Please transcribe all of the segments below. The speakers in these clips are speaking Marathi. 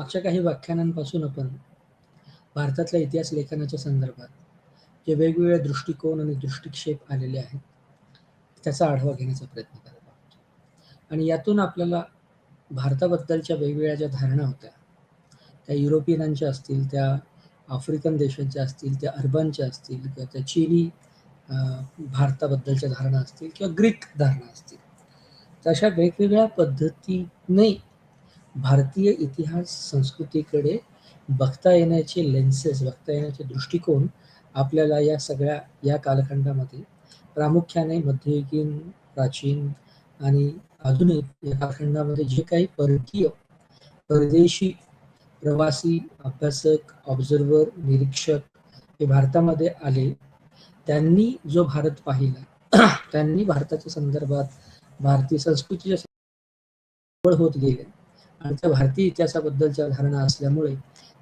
मागच्या काही व्याख्यानांपासून आपण भारतातल्या इतिहास लेखनाच्या संदर्भात जे वेगवेगळे दृष्टिकोन आणि दृष्टिक्षेप आलेले आहेत त्याचा आढावा घेण्याचा प्रयत्न करत आहोत. आणि यातून आपल्याला भारताबद्दलच्या वेगवेगळ्या ज्या धारणा होत्या त्या युरोपियनांच्या असतील, त्या आफ्रिकन देशांच्या असतील, त्या अरबांच्या असतील किंवा त्या चीनी भारताबद्दलच्या धारणा असतील किंवा ग्रीक धारणा असतील, तशा वेगवेगळ्या पद्धतीने भारतीय इतिहास संस्कृतीकडे बघता येण्याचे लेन्सेस, बघता येण्याचे दृष्टिकोन आपल्याला या कालखंडामध्ये प्रामुख्याने मध्ययुगीन, प्राचीन आणि आधुनिक या कालखंडामध्ये जे काही परकीय, परदेशी, प्रवासी, अभ्यासक, ऑब्झर्वर, निरीक्षक हे भारतामध्ये आले, त्यांनी जो भारत पाहिला, त्यांनी भारताच्या संदर्भात भारतीय संस्कृतीच्या जवळ होत गेले आणि त्या भारतीय इतिहासाबद्दलच्या धारणा असल्यामुळे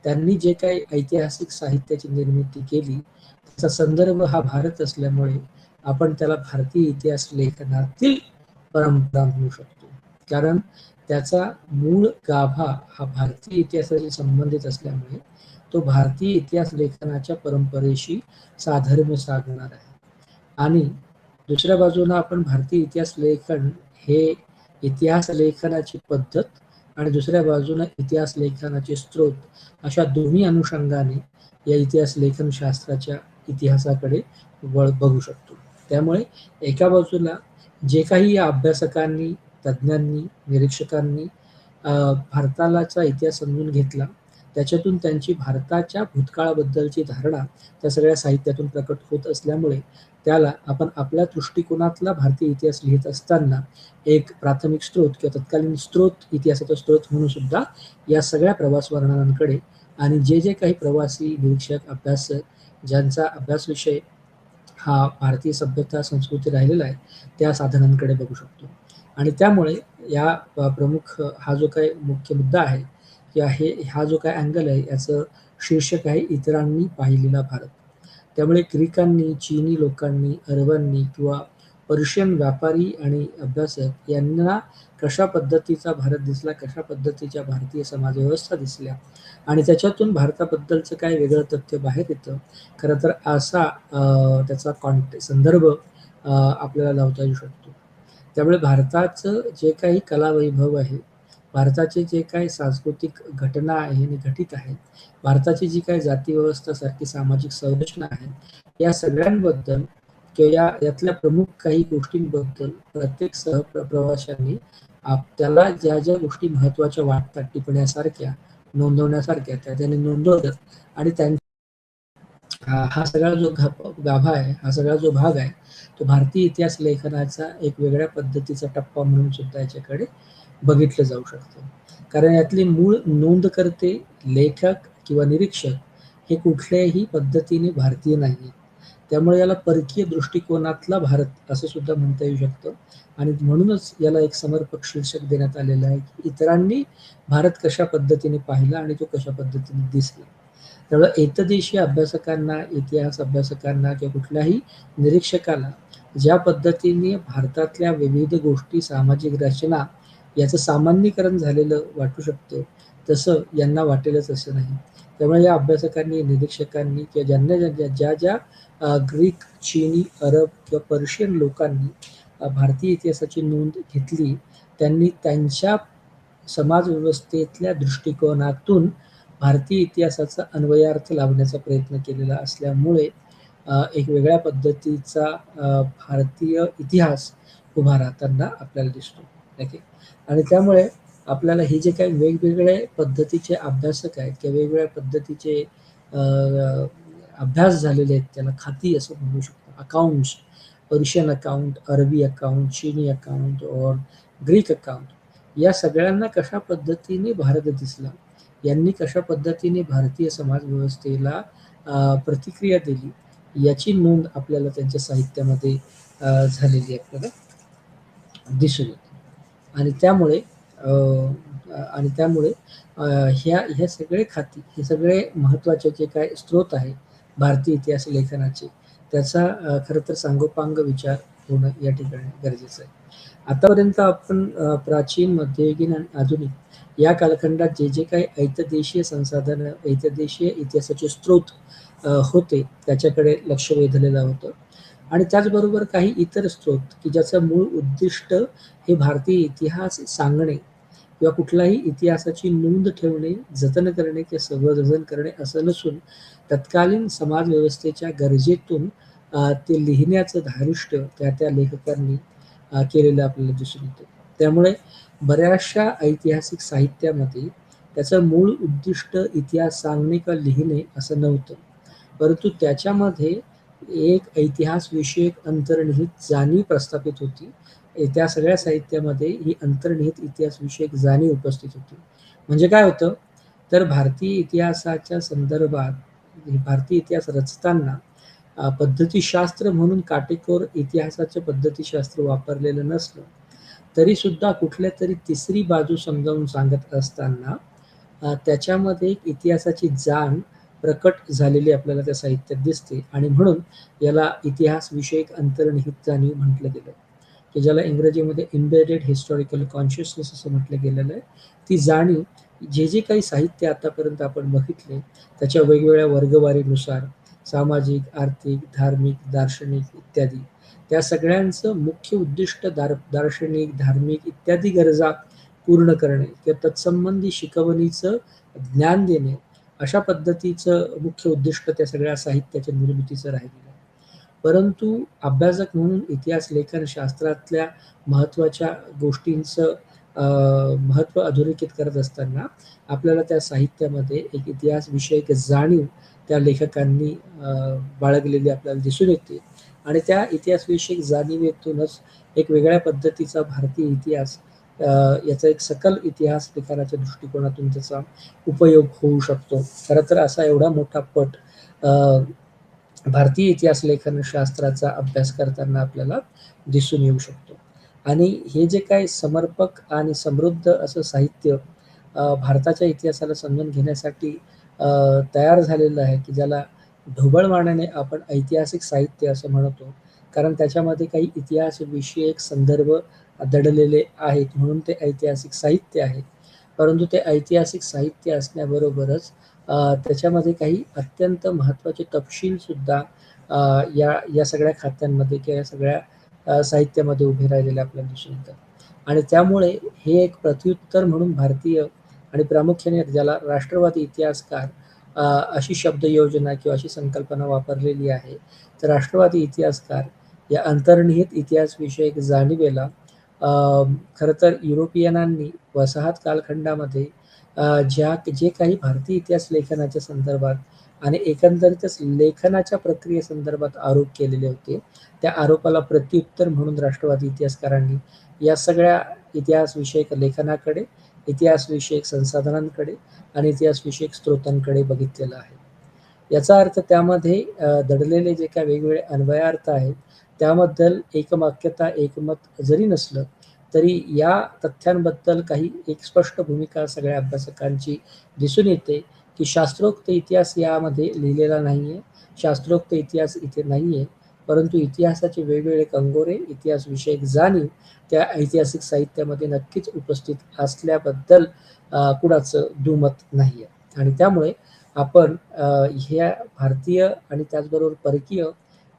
त्यांनी जे काही ऐतिहासिक साहित्याची निर्मिती केली त्याचा संदर्भ हा भारत असल्यामुळे आपण त्याला भारतीय इतिहास लेखनातील परंपरा म्हणू शकतो. कारण त्याचा मूळ गाभा हा भारतीय इतिहासाशी संबंधित असल्यामुळे तो भारतीय इतिहास लेखनाच्या परंपरेशी साधर्म्य साधणार आहे. आणि दुसऱ्या बाजूला आपण भारतीय इतिहास लेखन हे इतिहास लेखनाची पद्धत आणि दुसऱ्या बाजूला इतिहास लेखनाचे स्रोत अशा दोन्ही अनुषंगाने या इतिहास लेखन शास्त्राच्या इतिहासाकडे बघू शकतो. त्यामुळे एका बाजूला जे काही या अभ्यासकांनी, तज्ज्ञांनी, निरीक्षकांनी भारताचा इतिहास समजून घेतला, त्याच्यातून त्यांची भारताच्या भूतकाळाबद्दलची धारणा त्या सगळ्या साहित्यातून प्रकट होत असल्यामुळे त्याला आपण आपल्या दृष्टिकोनातला भारतीय इतिहास लिहित असताना एक प्राथमिक स्रोत किंवा तत्कालीन स्रोत, इतिहासाचा स्रोत म्हणून सुद्धा या सगळ्या प्रवास वर्णनांकडे आणि जे काही प्रवासी, निरीक्षक, अभ्यासक ज्यांचा अभ्यास विषय हा भारतीय सभ्यता, संस्कृती राहिलेला आहे त्या साधनांकडे बघू शकतो. आणि त्यामुळे या प्रमुख हा जो काही मुख्य मुद्दा आहे की हा जो काही अँगल आहे याचं शीर्षक आहे इतरांनी पाहिलेला भारत. त्यामुळे ग्रीकांनी, चीनी लोकांनी, अरबांनी किंवा पर्शियन व्यापारी आणि अभ्यासक यांना कशा पद्धतीचा भारत दिसला, कशा पद्धतीच्या भारतीय समाजव्यवस्था दिसल्या आणि त्याच्यातून भारताबद्दलचं काय वेगळं तथ्य बाहेर येतं, खरं तर असा त्याचा संदर्भ आपल्याला लावता येऊ शकतो. त्यामुळे भारताचं जे काही कलावैभव आहे, भारताचे जे काही सांस्कृतिक घटना आहे आणि घटित आहेत, भारताची जी काही जातीव्यवस्था सारखी सामाजिक संरचना आहे, या सगळ्यांबद्दल किंवा यातल्या प्रमुख काही गोष्टींबद्दल प्रत्येक प्रवाशांनी त्याला ज्या ज्या गोष्टी महत्त्वाच्या वाटतात, टिपण्यासारख्या, नोंदवण्यासारख्या त्या त्यांनी नोंदवतात आणि हा सगळा जो गाभा आहे, हा सगळा जो भाग आहे तो भारतीय इतिहास लेखनाचा एक वेगळ्या पद्धतीचा टप्पा म्हणून सुद्धा याच्याकडे बघितलं जाऊ शकतं. कारण यातले मूळ नोंदकर्ते, लेखक किंवा निरीक्षक हे कुठल्याही पद्धतीने भारतीय नाही. त्यामुळे याला परकीय दृष्टिकोनातला भारत असं सुद्धा म्हणता येऊ शकतं. आणि म्हणूनच याला एक समर्पक शीर्षक देण्यात आलेलं आहे की इतरांनी भारत कशा पद्धतीने पाहिला आणि तो कशा पद्धतीने दिसला. त्यामुळे एकदेशीय अभ्यासकांना, इतिहास अभ्यासकांना किंवा कुठल्याही निरीक्षकाला ज्या पद्धतीने भारतातल्या विविध गोष्टी, सामाजिक रचना याचं सामान्यीकरण झालेलं वाटू शकतं, तसं यांना वाटेलच असं नाही. त्यामुळे या अभ्यासकांनी, निरीक्षकांनी किंवा ज्या ग्रीक, चीनी, अरब किंवा पर्शियन लोकांनी भारतीय इतिहासाची नोंद घेतली, त्यांनी त्यांच्या समाजव्यवस्थेतल्या दृष्टिकोनातून भारतीय इतिहासाचा अन्वयार्थ लावण्याचा प्रयत्न केलेला असल्यामुळे एक वेगळ्या पद्धतीचा भारतीय इतिहास उभा राहताना आपल्याला दिसतो. ओके. आणि त्यामुळे आपल्याला हे जे काही वेगवेगळे पद्धतीचे अभ्यासक आहेत किंवा वेगवेगळ्या पद्धतीचे अभ्यास झालेले आहेत, त्याला खाती असं म्हणू शकतो. अकाउंट्स, पर्शियन अकाउंट, अरबी अकाउंट, चीनी अकाउंट और ग्रीक अकाउंट, या सगळ्यांना कशा पद्धतीने भारत दिसला, यांनी कशा पद्धतीने भारतीय समाजव्यवस्थेला प्रतिक्रिया दिली याची नोंद आपल्याला त्यांच्या साहित्यामध्ये झालेली आपल्याला दिसून येते. आणि त्यामुळे ह्या सगळे खाती, हे सगळे महत्त्वाचे जे काय स्रोत आहे भारतीय इतिहास लेखनाचे, त्याचा खरं तर सांगोपांग विचार होणं या ठिकाणी गरजेचं आहे. आतापर्यंत आपण प्राचीन, मध्ययुगीन आणि आधुनिक या कालखंडात जे जे काही ऐतदेशीय संसाधनं, ऐतदेशीय इतिहासाचे स्रोत होते त्याच्याकडे लक्ष वेधलेलं होतं. आणि त्याचबरोबर काही इतर स्रोत की ज्याचं मूळ उद्दिष्ट हे भारतीय इतिहास सांगणे किंवा कुठलाही इतिहासाची नोंद ठेवणे, जतन करणे किंवा संवर्धन करणे असं नसून तत्कालीन समाजव्यवस्थेच्या गरजेतून ते लिहिण्याचं धारिष्ट त्या लेखकांनी केलेलं आपल्याला दिसून येतं. त्यामुळे बऱ्याचशा ऐतिहासिक साहित्यामध्ये त्याचं मूळ उद्दिष्ट इतिहास सांगणे किंवा लिहिणे असं नव्हतं. परंतु त्याच्यामध्ये एक ऐतिहासविषयक अंतर्निहित जाणीव प्रस्थापित होती. त्या सगळ्या साहित्यामध्ये ही अंतर्निहित इतिहासविषयक जाणीव उपस्थित होती. म्हणजे काय होतं, तर भारतीय इतिहासाच्या संदर्भात भारतीय इतिहास रचताना पद्धतीशास्त्र म्हणून काटेकोर इतिहासाचं पद्धतीशास्त्र वापरलेलं नसलं, तरीसुद्धा कुठल्यातरी तिसरी बाजू समजावून सांगत असताना त्याच्यामध्ये एक इतिहासाची जाण प्रकट झालेली आपल्याला त्या साहित्यात दिसते आणि म्हणून याला इतिहासविषयक अंतर्निहित जाणीव म्हटलं गेलं, की ज्याला इंग्रजीमध्ये एम्बेडेड हिस्टॉरिकल कॉन्शियसनेस असं म्हटलं गेलेलं आहे. ती जाणीव जे जे काही साहित्य आतापर्यंत आपण बघितले त्याच्या वेगवेगळ्या वर्गवारीनुसार सामाजिक, आर्थिक, धार्मिक, दार्शनिक इत्यादी त्या सगळ्यांचं मुख्य उद्दिष्ट दार्शनिक, धार्मिक इत्यादी गरजा पूर्ण करणे किंवा तत्संबंधी शिकवणीचं ज्ञान देणे अशा पद्धतीचं मुख्य उद्दिष्ट त्या सगळ्या साहित्याच्या निर्मितीचं राहिलेलं आहे. परंतु अभ्यासक म्हणून इतिहास लेखन शास्त्रातल्या महत्त्वाच्या गोष्टींचं महत्त्व अधोरेखित करत असताना आपल्याला त्या साहित्यामध्ये एक इतिहासविषयक जाणीव त्या लेखकांनी बाळगलेली आपल्याला दिसून येते आणि त्या इतिहासविषयक जाणीवेतूनच एक वेगळ्या पद्धतीचा भारतीय इतिहास याचा एक सकल इतिहास लेखनाच्या दृष्टिकोनातून त्याचा उपयोग होऊ शकतो. खरं तर असा एवढा मोठा पट भारतीय इतिहास लेखन शास्त्राचा अभ्यास करताना आपल्याला दिसून येऊ शकतो. आणि हे जे काही समर्पक आणि समृद्ध असं साहित्य भारताच्या इतिहासाला समजून घेण्यासाठी तयार झालेलं आहे, की ज्याला ढोबळमानाने आपण ऐतिहासिक साहित्य असं म्हणतो. कारण त्याच्यामध्ये काही इतिहासविषयक संदर्भ दडलेले आहेत म्हणून ते ऐतिहासिक साहित्य आहे. परंतु ते ऐतिहासिक साहित्य असण्याबरोबरच त्याच्यामध्ये काही अत्यंत महत्त्वाचे तपशीलसुद्धा या या सगळ्या खात्यांमध्ये किंवा या सगळ्या साहित्यामध्ये उभे राहिलेले आपल्याला दिसून येतात. आणि त्यामुळे हे एक प्रत्युत्तर म्हणून भारतीय आणि प्रामुख्याने ज्याला राष्ट्रवादी इतिहासकार अशी शब्दयोजना किंवा अशी संकल्पना वापरलेली आहे. तर राष्ट्रवादी इतिहासकार या अंतर्निहित इतिहासविषयक जाणिवेला खरं तर युरोपियनांनी वसाहत कालखंडामध्ये जे काही भारतीय इतिहास लेखनाच्या संदर्भात आणि एकंदरीतच लेखनाच्या प्रक्रियेसंदर्भात आरोप केलेले होते, त्या आरोपाला प्रत्युत्तर म्हणून राष्ट्रवादी इतिहासकारांनी या सगळ्या इतिहासविषयक लेखनाकडे, इतिहासविषयक संसाधनांकडे आणि इतिहासविषयक स्रोतांकडे बघितलेलं आहे. याचा अर्थ त्यामध्ये दडलेले जे काही वेगवेगळे अन्वयार्थ आहेत, त्याबद्दल एकवाक्यता, एकमत जरी नसलं, तरी या तथ्यांबद्दल काही एक स्पष्ट भूमिका सगळ्या अभ्यासकांची दिसून येते, की शास्त्रोक्त इतिहास यामध्ये लिहिलेला नाहीये. शास्त्रोक्त इतिहास इथे नाहीये. परंतु इतिहासाचे वेगवेगळे कंगोरे, इतिहासविषयक जाणीव त्या ऐतिहासिक साहित्यामध्ये नक्कीच उपस्थित असल्याबद्दल कुणाचं दुमत नाहीये. आणि त्यामुळे आपण ह्या भारतीय आणि त्याचबरोबर परकीय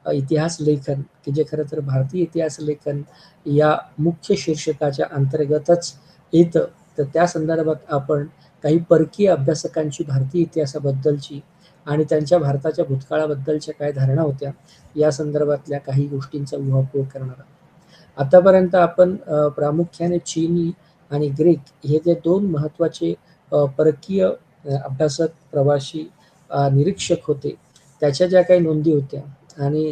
इतिहास लेखन, की जे खरं तर भारतीय इतिहास लेखन या मुख्य शीर्षकाच्या अंतर्गतच येतं. तर त्या संदर्भात आपण काही परकीय अभ्यासकांची भारतीय इतिहासाबद्दलची आणि त्यांच्या भारताच्या भूतकाळाबद्दलच्या काय धारणा होत्या, या संदर्भातल्या काही गोष्टींचा उहापोह करणार आहोत. आतापर्यंत आपण प्रामुख्याने चीनी आणि ग्रीक हे जे 2 महत्त्वाचे परकीय अभ्यासक, प्रवासी, निरीक्षक होते, त्याच्या ज्या काही नोंदी होत्या आणि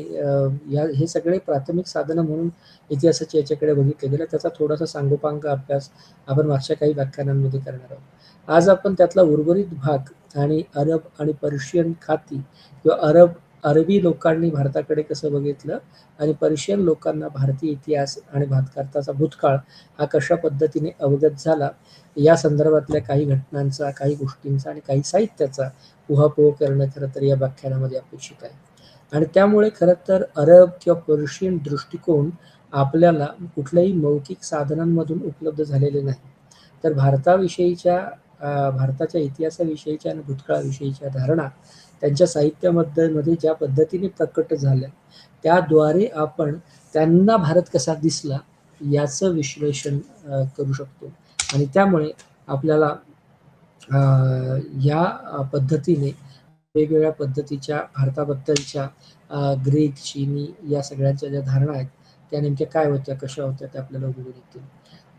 हे सगळे प्राथमिक साधनं म्हणून इतिहासाच्या याच्याकडे बघितलं गेलं. त्याचा थोडासा सांगोपांग अभ्यास आपण मागच्या काही व्याख्यानांमध्ये करणार आहोत. आज आपण त्यातला उर्वरित भाग आणि अरब आणि पर्शियन खाती किंवा अरबी लोकांनी भारताकडे कसं बघितलं आणि पर्शियन लोकांना भारतीय इतिहास आणि भारताचा भूतकाळ हा कशा पद्धतीने अवगत झाला, या संदर्भातल्या काही घटनांचा, काही गोष्टींचा आणि काही साहित्याचा उहापोह करणं खरं तर या व्याख्यानामध्ये अपेक्षित आहे. आणि त्यामुळे खरं तर अरब किंवा पर्शियन दृष्टिकोन आपल्याला कुठल्याही मौखिक साधनांमधून उपलब्ध झालेले नाही. तर भारताच्या इतिहासाविषयीच्या आणि भूतकाळाविषयीच्या धारणा त्यांच्या साहित्यामध्ये ज्या पद्धतीने प्रकट झाल्या, त्याद्वारे आपण त्यांना भारत कसा दिसला याचं विश्लेषण करू शकतो. आणि त्यामुळे आपल्याला या पद्धतीने वेगवेगळ्या पद्धतीच्या भारताबद्दलच्या ग्रीक, चीनी या सगळ्यांच्या ज्या धारणा आहेत, त्या नेमक्या काय होत्या, कशा होत्या, त्या आपल्याला उघडून येतील.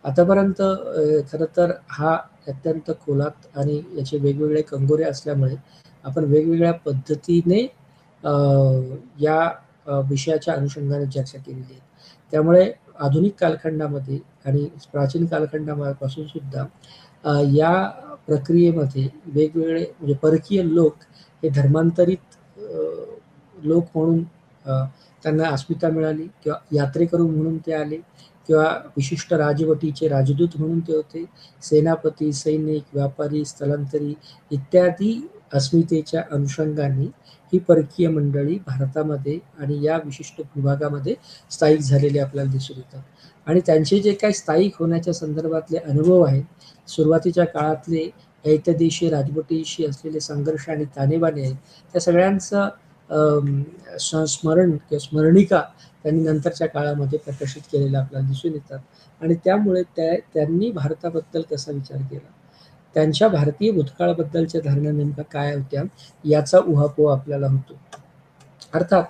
आतापर्यंत खरं तर हा अत्यंत खोलात आणि याचे वेगवेगळे कंगोरे असल्यामुळे आपण वेगवेगळ्या पद्धतीने या विषयाच्या अनुषंगाने चर्चा केलेली आहे. त्यामुळे आधुनिक कालखंडामध्ये आणि प्राचीन कालखंडापासून सुद्धा या प्रक्रियेमध्ये वेगवेगळे म्हणजे परकीय लोक हे धर्मांतरित लोक म्हणून त्यांना अस्मिता मिळाली, किंवा यात्रेकरू म्हणून ते आले, किंवा विशिष्ट राजवटीचे राजदूत म्हणून ते होते. सेनापती, सैनिक, व्यापारी, स्थलांतरी इत्यादी अस्मितेच्या अनुषंगाने ही परकीय मंडळी भारतामध्ये आणि या विशिष्ट भूभागामध्ये स्थायिक झालेले आपल्याला दिसून येतात. आणि त्यांचे जे काही स्थायिक होण्याच्या संदर्भातले अनुभव आहेत, सुरुवातीच्या काळातले ऐतदेशी राजवटीशी असलेले संघर्ष आणि ताणेबाणे आहेत, त्या सगळ्यांचं संस्मरण किंवा स्मरणिका त्यांनी नंतरच्या काळामध्ये प्रकाशित केलेल्या आपल्याला दिसून येतात. आणि त्यामुळे त्यांनी भारताबद्दल कसा विचार केला, त्यांच्या भारतीय भूतकाळाबद्दलच्या धारणा नेमक्या काय होत्या, याचा उहापोह आपल्याला होतो. अर्थात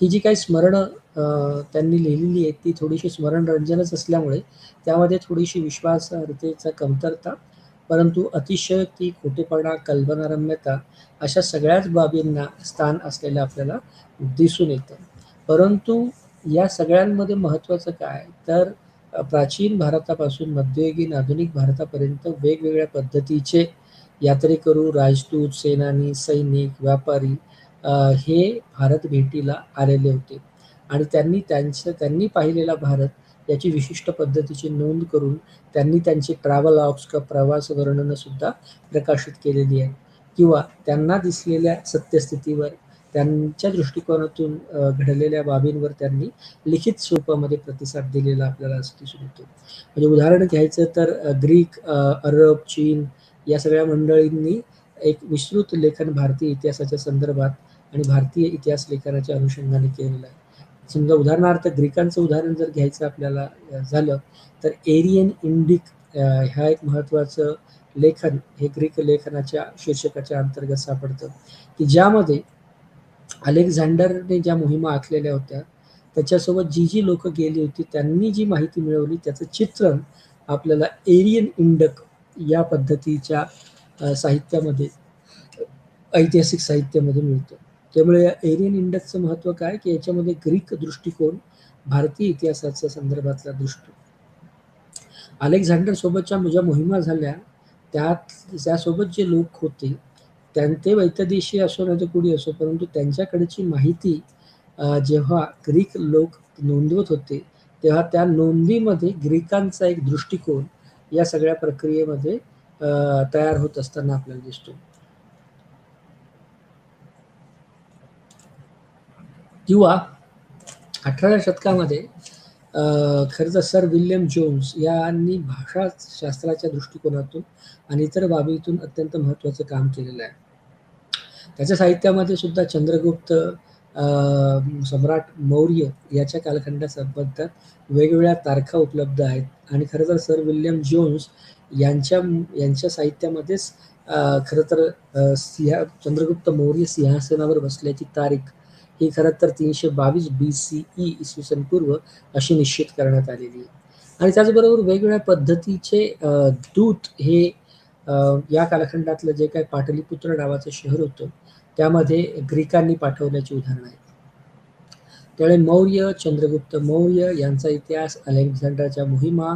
ही जी काही स्मरणं त्यांनी लिहिलेली आहेत, ती थोडीशी स्मरणरंजनच असल्यामुळे त्यामध्ये थोडीशी विश्वासार्हतेचा कमतरता, परंतु अतिशयोक्ती, खोटेपणा, कल्पनारम्यता अशा सगळ्याच बाबींना स्थान असलेलं आपल्याला दिसून येतं. परंतु या सगळ्यांमध्ये महत्त्वाचं काय, तर प्राचीन भारतापासून मध्ययुगीन आधुनिक भारतापर्यंत वेगवेगळ्या पद्धतीचे यात्रेकरू, राजदूत, सेनानी, सैनिक, व्यापारी हे भारत भेटीला आलेले होते. आणि त्यांनी पाहिलेला भारत याची विशिष्ट पद्धतीची नोंद करून त्यांनी त्यांची ट्रॅव्हल लॉग्स किंवा प्रवास वर्णनं सुद्धा प्रकाशित केलेली आहेत, किंवा त्यांना दिसलेल्या सत्यस्थितीवर, त्यांच्या दृष्टिकोनातून घडलेल्या बाबींवर त्यांनी लिखित स्वरूपामध्ये प्रतिसाद दिलेला आपल्याला दिसून येतो. म्हणजे उदाहरण घ्यायचं तर ग्रीक, अरब, चीन या सगळ्या मंडळींनी एक विस्तृत लेखन भारतीय इतिहासाच्या संदर्भात आणि भारतीय इतिहास लेखनाच्या अनुषंगाने केलेलं आहे. समजा उदाहरणार्थ ग्रीकांचं उदाहरण जर घ्यायचं आपल्याला झालं, तर एरियन इंडिक ह्या एक महत्त्वाचं लेखन हे ग्रीक लेखनाच्या शीर्षकाच्या अंतर्गत सापडतं, की ज्यामध्ये अलेक्झांडरने ज्या मोहिमा आखलेल्या होत्या, त्याच्यासोबत जी लोक गेली होती, त्यांनी जी माहिती मिळवली त्याचं चित्रण आपल्याला एरियन इंडक या पद्धतीच्या साहित्यामध्ये, ऐतिहासिक साहित्यामध्ये मिळतं. त्यामुळे या एरियन इंडकचं महत्त्व काय, की याच्यामध्ये ग्रीक दृष्टिकोन, भारतीय इतिहासाच्या संदर्भातला दृष्टी, अलेक्झांडर सोबतच्या ज्या मोहिमा झाल्या त्यासोबत जे लोक होते ते वैतदेशी असो नाही तर कुणी असो, परंतु त्यांच्याकडची माहिती जेव्हा ग्रीक लोक नोंदवत होते, तेव्हा त्या नोंदीमध्ये ग्रीकांचा एक दृष्टिकोन या सगळ्या प्रक्रियेमध्ये तयार होत असताना आपल्याला दिसतो. किंवा 18व्या शतकामध्ये खरं तर सर विल्यम जोन्स यांनी भाषाशास्त्राच्या दृष्टिकोनातून आणि इतर बाबीतून अत्यंत महत्त्वाचं काम केलेलं आहे. त्याच्या साहित्यामध्ये सुद्धा चंद्रगुप्त, सम्राट मौर्य याच्या कालखंडासंबंधात वेगवेगळ्या तारखा उपलब्ध आहेत. आणि खरं तर सर विल्यम जोन्स यांच्या साहित्यामध्येच खरं तर चंद्रगुप्त मौर्य सिंहासनावर बसल्याची तारीख ही खरं तर 322 BCE इसवी सन पूर्व अशी निश्चित करण्यात आलेली आहे. आणि त्याचबरोबर वेगवेगळ्या पद्धतीचे दूत हे या कालखंडातलं जे काही पाटलीपुत्र नावाचं शहर होतं, त्यामध्ये ग्रीकांनी पाठवल्याची उदाहरणं आहेत. त्यामुळे मौर्य, चंद्रगुप्त मौर्य यांचा इतिहास, अलेक्झांडरच्या मोहिमा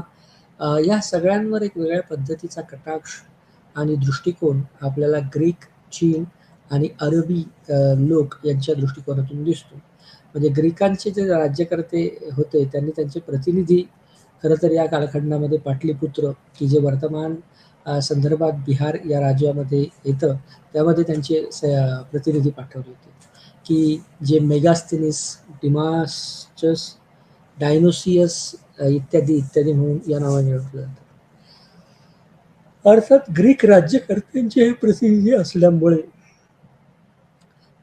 या सगळ्यांवर एक वेगळ्या पद्धतीचा कटाक्ष आणि दृष्टिकोन आपल्याला ग्रीक, चीन आणि अरबी लोक यांच्या दृष्टिकोनातून दिसतो. म्हणजे ग्रीकांचे जे राज्यकर्ते होते त्यांनी त्यांचे प्रतिनिधी खरं तर या कालखंडामध्ये पाटलीपुत्र, की जे वर्तमान संदर्भात बिहार या राज्यामध्ये येतं, त्यामध्ये त्यांचे प्रतिनिधी पाठवले होते, की जे मेगास्थेनिस, डिमास्चस, डायनोसियस इत्यादी इत्यादी म्हणून या नावाने ओळखलं जातं. अर्थात ग्रीक राज्यकर्त्यांचे हे प्रतिनिधी असल्यामुळे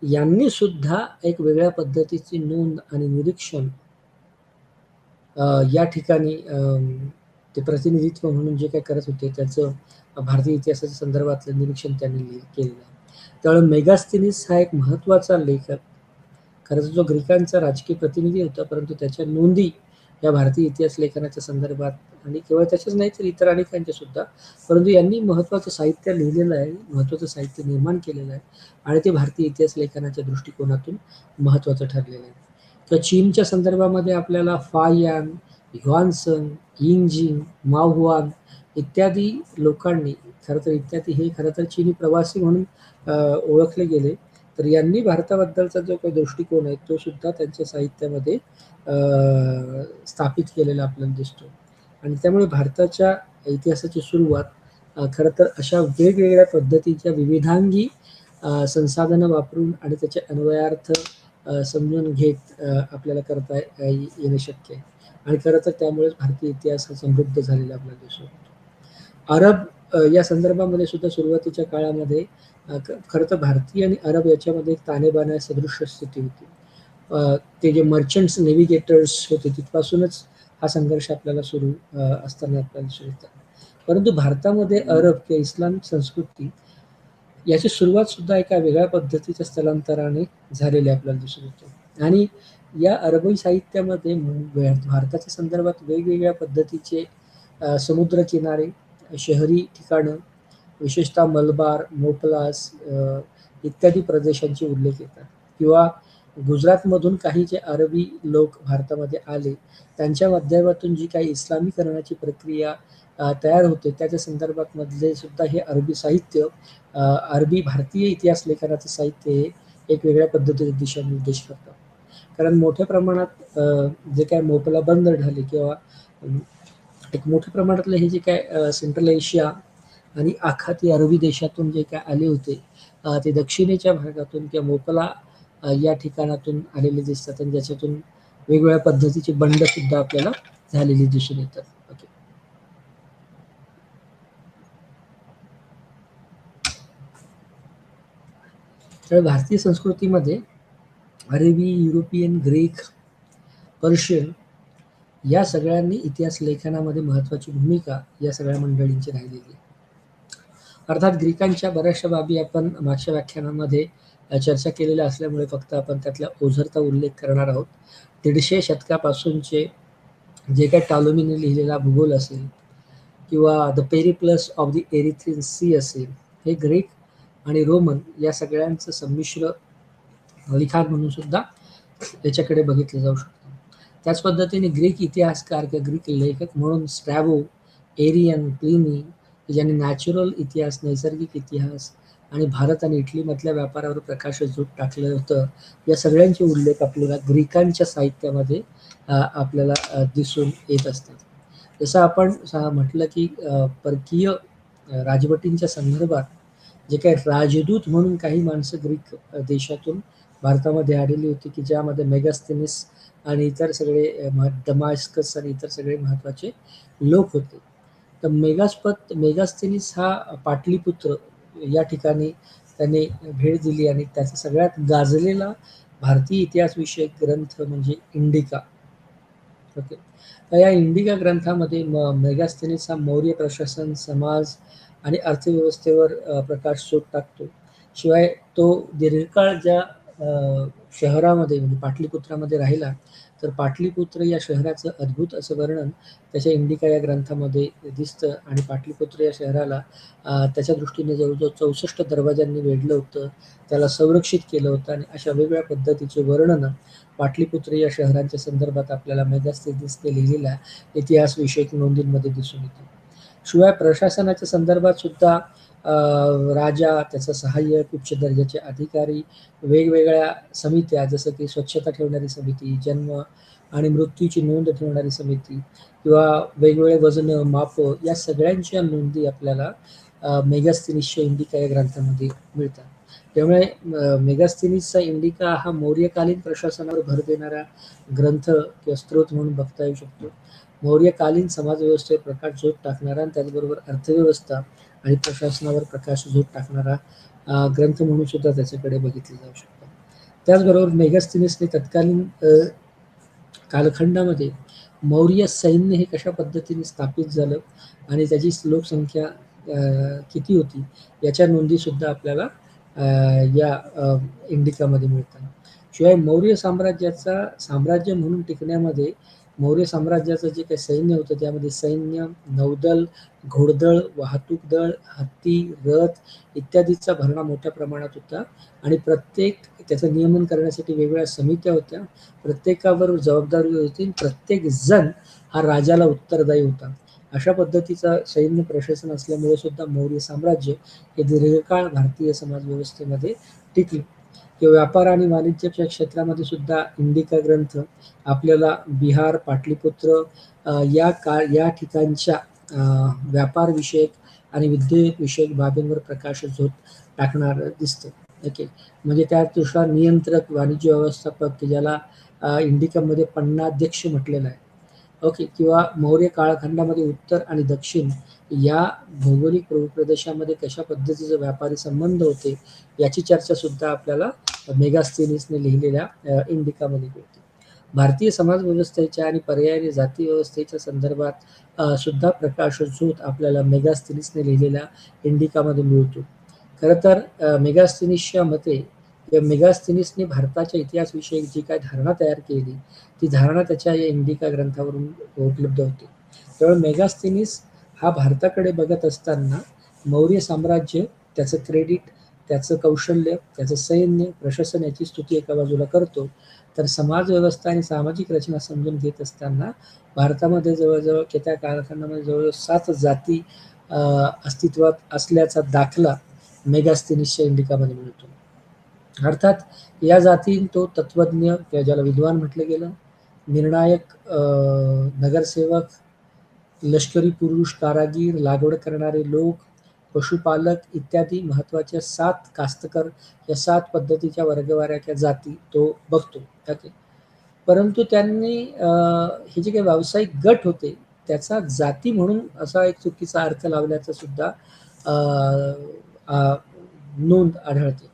यांनी सुद्धा एक वेगळ्या पद्धतीची नोंद आणि निरीक्षण या ठिकाणी ते प्रतिनिधित्व म्हणून जे काही करत होते त्याचं भारतीय इतिहासाच्या संदर्भातलं निरीक्षण त्यांनी केलेलं आहे. त्यामुळे मेगास्थेनिस हा एक महत्त्वाचा लेखक, खरं तर जो ग्रीकांचा राजकीय प्रतिनिधी होता, परंतु त्याच्या नोंदी या भारतीय इतिहास लेखनाच्या संदर्भात आणि केवळ त्याच्याच नाही तर इतर अनेकांच्या सुद्धा, परंतु यांनी महत्त्वाचं साहित्य लिहिलेलं आहे, महत्त्वाचं साहित्य निर्माण केलेलं आहे आणि ते भारतीय इतिहास लेखनाच्या दृष्टिकोनातून महत्त्वाचं ठरलेलं आहे. तर चीनच्या संदर्भामध्ये आपल्याला फायान, ह्युआनसन, यिंगजिंग, माओहुआन इत्यादी लोकांनी इत्यादी हे खरं तर चीनी प्रवासी म्हणून ओळखले गेले. तर यांनी भारताबद्दलचा जो काही दृष्टिकोन आहे तो सुद्धा त्यांच्या साहित्यामध्ये स्थापित केलेला आपल्याला दिसतो आणि त्यामुळे भारताच्या इतिहासाची सुरुवात खरं तर अशा वेगवेगळ्या पद्धतीच्या विविधांगी संसाधनं वापरून आणि त्याचे अन्वयार्थ समजून घेत आपल्याला करता येणं शक्य आहे आणि खरं तर त्यामुळेच भारतीय इतिहास हा समृद्ध झालेला आपल्याला दिसतो. अरब या संदर्भामध्ये सुद्धा सुरुवातीच्या काळामध्ये खरं तर भारतीय आणि अरब याच्यामध्ये एक ताणेबाणा सदृश्य स्थिती होती. ते जे मर्चंट्स नेव्हिगेटर्स होते तिथपासूनच हा संघर्ष आपल्याला सुरू असताना आपल्याला दिसून येतात. परंतु भारतामध्ये अरब किंवा इस्लामिक संस्कृती याची सुरुवात सुद्धा एका वेगळ्या पद्धतीच्या स्थलांतराने झालेली आपल्याला दिसून येते आणि या अरबी साहित्यामध्ये भारताच्या संदर्भात वेगवेगळ्या पद्धतीचे समुद्रकिनारे, शहरी ठिकाणं, विशेषतः मलबार, मोपलास इत्यादी प्रदेशांचे उल्लेख येतात किंवा गुजरातमधून काही जे अरबी लोक भारतामध्ये आले त्यांच्या माध्यमातून जी काही इस्लामीकरणाची प्रक्रिया तयार होते त्याच्या संदर्भात मधले सुद्धा हे अरबी साहित्य अरबी भारतीय इतिहास लेखनाचं साहित्य हे एक वेगळ्या पद्धतीने दिशानिर्देश करतात. कारण मोठ्या प्रमाणात जे काय मोपला बंदर झाले किंवा एक मोठ्या प्रमाणातलं हे जे काय सेंट्रल एशिया आणि आखाती अरबी देशातून जे काय आले होते ते दक्षिणेच्या भागातून किंवा मोपला या ठिकाणातून आलेले दिसतात आणि ज्याच्यातून वेगवेगळ्या पद्धतीची बंड सुद्धा आपल्याला झालेली दिसून येतात. ओके. तर भारतीय संस्कृतीमध्ये अरेबी, युरोपियन, ग्रीक, पर्शियन या सगळ्यांनी इतिहास लेखनामध्ये महत्त्वाची भूमिका या सगळ्या मंडळींची राहिलेली आहे. अर्थात ग्रीकांच्या बऱ्याचशा बाबी आपण मागच्या व्याख्यानामध्ये चर्चा केलेल्या असल्यामुळे फक्त आपण त्यातल्या ओझरता उल्लेख करणार आहोत. 150 शतकापासूनचे जे काही टॉलोमीने लिहिलेला भूगोल असेल किंवा the Periplus of the Erythraean sea असेल, हे ग्रीक आणि रोमन या सगळ्यांचं संमिश्र लिखाण म्हणून सुद्धा याच्याकडे बघितलं जाऊ शकतं. त्याच पद्धतीने ग्रीक इतिहासकार किंवा ग्रीक लेखक म्हणून स्ट्रॅबो, एरियन, प्लिनी ज्यांनी नॅचरल इतिहास, नैसर्गिक इतिहास आणि भारत आणि इटलीमधल्या व्यापारावर प्रकाशझोत टाकलं होतं, या सगळ्यांचे उल्लेख आपल्याला ग्रीकांच्या साहित्यामध्ये आपल्याला दिसून येत असतात. जसं आपण म्हटलं की परकीय राजवटींच्या संदर्भात जे काही राजदूत म्हणून काही माणसं ग्रीक देशातून भारतामध्ये आलेली होती की ज्यामध्ये मेगास्थेनिस आणि इतर सगळे दमास्कस आणि इतर सगळे महत्त्वाचे लोक होते. तर मेगास्थेनिस हा पाटलीपुत्र या ठिकाणी त्याने भेट दिली आणि त्याचा सगळ्यात गाजलेला भारतीय इतिहास विषयक ग्रंथ म्हणजे इंडिका. ओके. तर या इंडिका ग्रंथामध्ये मेगास्थेनिस हा मौर्य प्रशासन, समाज आणि अर्थव्यवस्थेवर प्रकाशझोत टाकतो. शिवाय तो दीर्घकाळ ज्या शहरामध्ये म्हणजे पाटलीपुत्रामध्ये राहिला, तर पाटलीपुत्र या शहराचं अद्भुत असं वर्णन त्याच्या इंडिका या ग्रंथामध्ये दिसतं आणि पाटलीपुत्र या शहराला त्याच्या दृष्टीने जवळजवळ 64 दरवाजांनी वेढलं होतं, त्याला संरक्षित केलं होतं आणि अशा वेगवेगळ्या पद्धतीचे वर्णनं पाटलीपुत्र या शहरांच्या संदर्भात आपल्याला मेगास्थेनिसने लिहिलेल्या इतिहास विषयक नोंदींमध्ये दिसून येते. शिवाय प्रशासनाच्या संदर्भात सुद्धा राजा, त्याचा सहाय्यक, उच्च दर्जाचे अधिकारी, वेगवेगळ्या समित्या जसं की स्वच्छता ठेवणारी समिती, जन्म आणि मृत्यूची नोंद ठेवणारी समिती किंवा वेगवेगळे वजनं, मापं या सगळ्यांच्या नोंदी आपल्याला मेगास्थेनिसच्या इंडिका या ग्रंथामध्ये मिळतात. त्यामुळे मेगास्थेनिसचा इंडिका हा मौर्यकालीन प्रशासनावर भर देणारा ग्रंथ किंवा स्रोत म्हणून बघता येऊ शकतो. मौर्यकालीन समाजव्यवस्थेवर प्रकाशझोत टाकणारा आणि त्याचबरोबर अर्थव्यवस्था आणि प्रशासनावर प्रकाशझोत टाकणारा ग्रंथ म्हणून सुद्धा त्याच्याकडे बघितलं जाऊ शकतं. त्याचबरोबर मेगास्थनीसने तत्कालीन कालखंडामध्ये मौर्य सैन्य हे कशा पद्धतीने स्थापित झालं आणि त्याची लोकसंख्या किती होती याच्या नोंदी सुद्धा आपल्याला या इंडिकामध्ये मिळतात. शिवाय मौर्य साम्राज्य म्हणून टिकण्यामध्ये मौर्य साम्राज्याचं जे काही सैन्य होतं त्यामध्ये सैन्य, नौदल, घोडदळ, वाहतूक दळ, हत्ती, रथ इत्यादीचा भरणा मोठ्या प्रमाणात होता आणि प्रत्येक त्याचं नियमन करण्यासाठी वेगवेगळ्या समित्या होत्या. प्रत्येकावर जबाबदारी होती. प्रत्येक जण हा राजाला उत्तरदायी होता. अशा पद्धतीचा सैन्य प्रशासन असल्यामुळे सुद्धा मौर्य साम्राज्य हे दीर्घकाळ भारतीय समाजव्यवस्थेमध्ये टिकले. किंवा व्यापार आणि वाणिज्याच्या क्षेत्रामध्ये सुद्धा इंडिका ग्रंथ आपल्याला बिहार, पाटलीपुत्र या ठिकाणच्या व्यापारविषयक आणि विषयक बाबींवर प्रकाशझोत टाकणार दिसतं. ओके. म्हणजे त्यानुसार नियंत्रक, वाणिज्य व्यवस्थापक की ज्याला इंडिकामध्ये पन्नाध्यक्ष म्हटलेलं आहे. ओके. किंवा मौर्य कालखंडामध्ये उत्तर आणि दक्षिण या भौगोलिक प्रदेशामध्ये कशा पद्धतीचे व्यापारी संबंध होते याची चर्चा सुद्धा आपल्याला मेगास्थनीसने लिहिलेल्या इंडिकामध्ये मिळते. भारतीय समाज व्यवस्थेच्या आणि पर्यायी जाती व्यवस्थेच्या संदर्भात सुद्धा प्रकाशझोत आपल्याला मेगास्थनीसने लिहिलेल्या इंडिकामध्ये मिळतो. खरं तर मेगास्थनीसच्या मते किंवा मेगास्थनीसने भारताच्या इतिहासविषयक जी काही धारणा तयार केली ती धारणा त्याच्या या इंडिका ग्रंथावरून उपलब्ध होते. त्यामुळे मेगास्थनीस हा भारताकडे बघत असताना मौर्य साम्राज्य, त्याचं क्रेडिट, त्याचं कौशल्य, त्याचं सैन्य, प्रशासन याची स्तुती एका बाजूला करतो, तर समाज व्यवस्था आणि सामाजिक रचना समजून घेत असताना भारतामध्ये जवळजवळ त्या कालखंडामध्ये जवळजवळ 7 जाती अस्तित्वात असल्याचा दाखला मेगास्थनीसच्या इंडिकामध्ये मिळतो. अर्थात या जातीत तो तत्वज्ञ किंवा ज्याला विद्वान म्हटलं गेलं, निर्णायक, नगरसेवक, लष्करी पुरुष, कारागीर, लागवड करणारे लोक, पशुपालक इत्यादी महत्त्वाच्या 7 कास्तकर या 7 पद्धतीच्या वर्गवाऱ्याच्या जाती तो बघतो. ओके. परंतु त्यांनी हे जे काही व्यावसायिक गट होते त्याचा जाती म्हणून असा एक चुकीचा अर्थ लावल्याचं सुद्धा नोंद आढळते.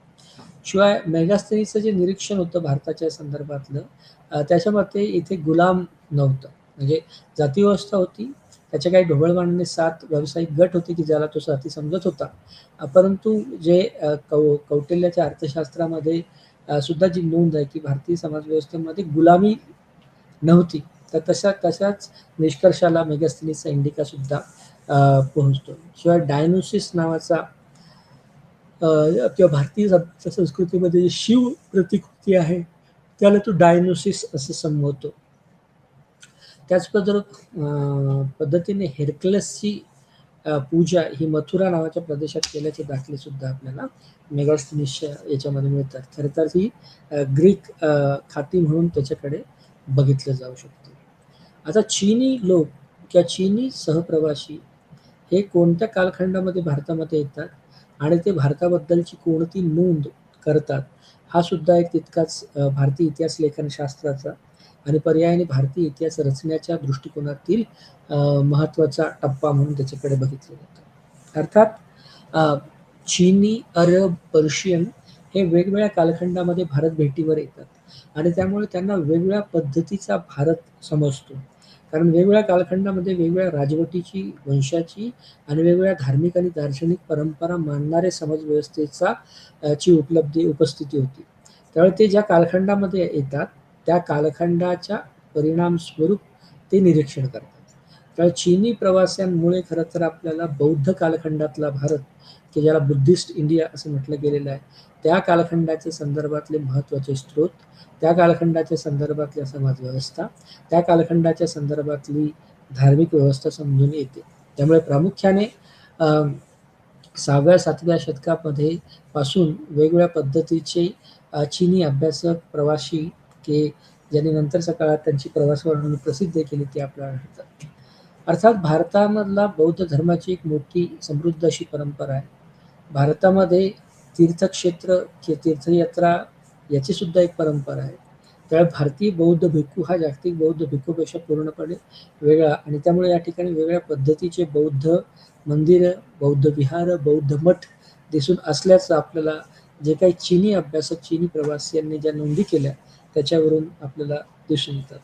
शिवाय मेगास्थनीचं जे निरीक्षण होतं भारताच्या संदर्भातलं त्याच्या मते इथे गुलाम नव्हतं. म्हणजे जातीव्यवस्था होती, त्याच्या काही ढोबळमानाने 7 व्यावसायिक गट होते की ज्याला तो साथी समजत होता. परंतु जे कौटिल्याच्या अर्थशास्त्रामध्ये सुद्धा जी नोंद आहे की भारतीय समाजव्यवस्थेमध्ये गुलामी नव्हती. तर तशाच निष्कर्षाला मेगास्थनीसचा इंडिका सुद्धा पोहोचतो. शिवाय डायनोसिस नावाचा किंवा भारतीय संस्कृतीमध्ये जी शिव प्रतिकृती आहे त्याला तो डायनोसिस असं संबोधतो. त्याच पद्धतीने हेरक्लसची पूजा ही मथुरा नावाच्या प्रदेशात केल्याचे दाखले सुद्धा आपल्याला मेगास्थनीसच्या याच्यामध्ये मिळतात. खरं तर ही ग्रीक खाती म्हणून त्याच्याकडे बघितलं जाऊ शकतं. आता चीनी लोक किंवा चीनी सहप्रवासी हे कोणत्या कालखंडामध्ये भारतामध्ये येतात आणि ते भारताबद्दलची कोणती नोंद करतात हा सुद्धा एक तितकाच भारतीय इतिहास लेखनशास्त्राचा आणि पर्यायाने भारतीय इतिहास रचण्याच्या दृष्टिकोनातील महत्त्वाचा टप्पा म्हणून त्याच्याकडे बघितलं जातं. अर्थात चीनी, अरब, पर्शियन हे वेगवेगळ्या कालखंडामध्ये भारत भेटीवर येतात आणि त्यामुळे त्यांना वेगवेगळ्या पद्धतीचा भारत समजतो. कारण वेगवेगळ्या कालखंडामध्ये वेगवेगळ्या राजवटीची, वंशाची आणि वेगवेगळ्या धार्मिक आणि दार्शनिक परंपरा मानणारे समाजव्यवस्थेचा ची उपस्थिती होती. त्यामुळे ते ज्या कालखंडामध्ये येतात त्या कालखंडाच्या परिणामस्वरूप ते निरीक्षण करतात. त्यामुळे चीनी प्रवास्यांमुळे खरं तर आपल्याला बौद्ध कालखंडातला भारत की ज्याला बुद्धिस्ट इंडिया असं म्हटलं गेलेलं आहे त्या कालखंडाच्या संदर्भातले महत्त्वाचे स्रोत, त्या कालखंडाच्या संदर्भातल्या समाजव्यवस्था, त्या कालखंडाच्या संदर्भातली धार्मिक व्यवस्था समजून येते. त्यामुळे प्रामुख्याने 6व्या-7व्या शतकामध्ये पासून वेगवेगळ्या पद्धतीचे चीनी अभ्यासक, प्रवासी की ज्यांनी नंतरच्या काळात त्यांची प्रवास वर्णने प्रसिद्ध केली ते आपल्याला आढळतात. अर्थात भारतामधला बौद्ध धर्माची एक मोठी समृद्ध अशी परंपरा आहे. भारतामध्ये तीर्थक्षेत्र, तीर्थयात्रा याची सुद्धा एक परंपरा आहे. त्यामुळे भारतीय बौद्ध भिक्खू हा जागतिक बौद्ध भिक्खूपेक्षा पूर्णपणे वेगळा आणि त्यामुळे या ठिकाणी वेगळ्या पद्धतीचे बौद्ध मंदिरं, बौद्ध विहार, बौद्ध मठ दिसून असल्याचं आपल्याला जे काही चीनी अभ्यासक, चीनी प्रवासियांनी ज्या नोंदी केल्या त्याच्यावरून आपल्याला दिसून येतात.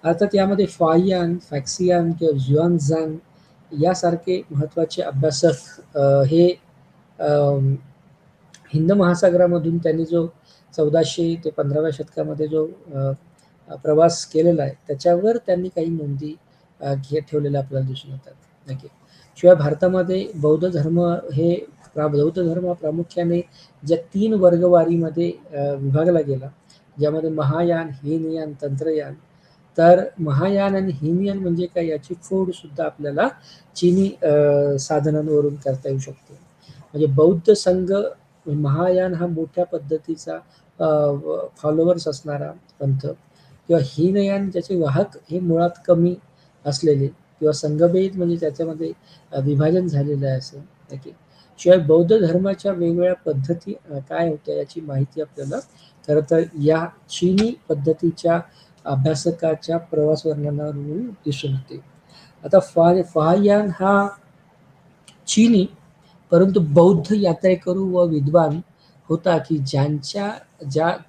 अर्थात यामध्ये फाहियान, फॅक्सियान किंवा झुआनझांग यासारखे महत्त्वाचे अभ्यासक हे हिंद महासागरामधून त्यांनी जो 1400 ते 15व्या शतकामध्ये जो प्रवास केलेला आहे त्याच्यावर त्यांनी काही नोंदी ठेवलेल्या आपल्याला दिसून येतात. नक्की. शिवाय भारतामध्ये बौद्ध धर्म हे बौद्ध धर्म प्रामुख्याने ज्या 3 वर्गवारीमध्ये विभागला गेला, ज्यामध्ये महायान, हीनयान, तंत्रयान. तर महायान आणि हीनयान म्हणजे काय याची फोडसुद्धा आपल्याला चीनी साधनांवरून करता येऊ शकते. म्हणजे बौद्ध संघ महायान हा मोठ्या पद्धतीचा फॉलोवर्स असणारा पंथ किंवा हीनयान ज्याचे वाहक हे मुळात कमी असलेले किंवा संघभेद म्हणजे त्याच्यामध्ये विभाजन झालेलं आहे असं. ओके. शिवाय बौद्ध धर्माच्या वेगवेगळ्या पद्धती काय होत्या याची माहिती आपल्याला खरं तर या चीनी पद्धतीच्या अभ्यासकाच्या प्रवास वर्णनावरून दिसून येते. आता फाहियान हा चीनी परंतु बौद्ध यात्रेकरू व विद्वान होता की